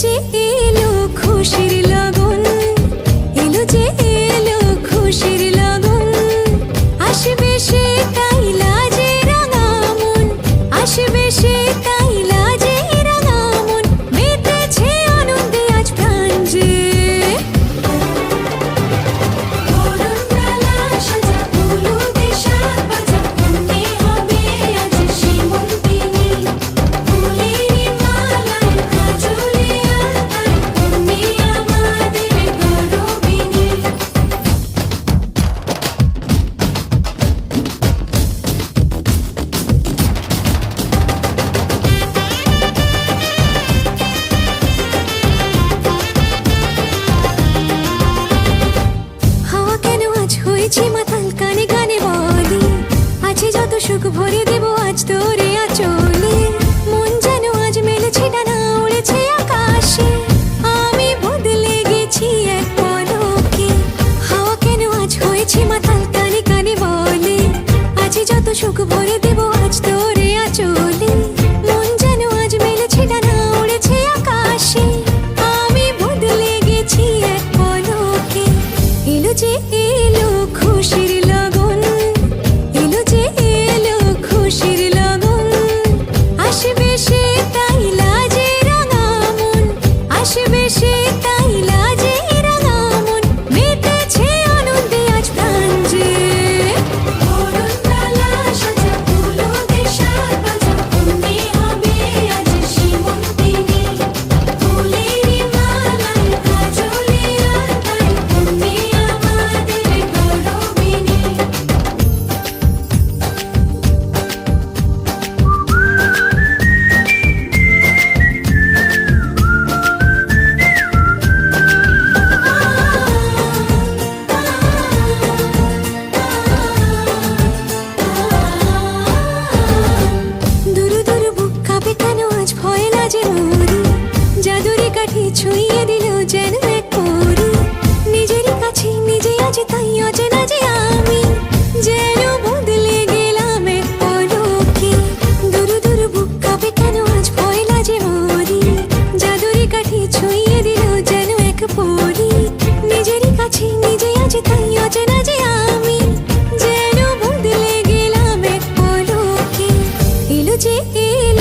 যে এলো খুশির লগন, এলো যে এলো খুশির লগন। আসবে সে তাই লাজে রাঙা মন, আসবে সে তাই লাজে রাঙা মন। মেতেছে আনন্দে আজ প্রাণ যে। বরণডালা সাজা হলুদে শাক ভাজা, মনে হবে আজ সীমন্তিনী। ফুলের মালায় কাজলে আলতায়, তুমি আমাদের গরবিনী। হাওয়া কেন আজ হয়েছে মাতাল, কানে কানে বলি আছে যত সুখ ভরে দেব আজ তোরে আঁচলে। মন যেন আজ মেলেছে ডানা, উড়েছে আকাশে, আমি বদলে গেছি এক পলকে। হাওয়া কেন আজ হয়েছে মাতাল, কানে কানে বলে আছে যত সুখ ভরে দেব আজ তোরে আঁচলে। মন যেন আজ মেলেছে ডানা, উড়েছে আকাশে, আমি বদলে গেছি এক পলকে। এলো যে এলো খুশির লগন, এলো যে এলো খুশির লগন। আসবে সে তাই লাজে রাঙা মন, আসবে সে তাই লাজে রাঙা মন। মেতেছে আনন্দে আজ প্রাণ যে। বরণডালা সাজা হলুদে শাক ভাজা, মনে হবে আজ সীমন্তিনী। ফুলের মালায় কাজলে আলতায়, তুমি আমাদের গরবিনী। দুরু দুরু বুক কাঁপে কেন আজ ভয় লাজে মরি। জাদুরে কাঠি ছুঁয়ে দিল যেন এক পরি। নিজেরই কাছে নিজে আজ তাই অচেনা যে আমি, যেন বদলে গেলাম এক পলকে। দুরু দুরু বুক কাঁপে কেন আজ ভয় লাজে মরি। জাদুরে কাঠি ছুঁয়ে দিল যেন এক পরি। নিজেরই কাছে নিজে আজ তাই অচেনা যে আমি, যেন বদলে গেলাম এক পলকে। এলো যে এলো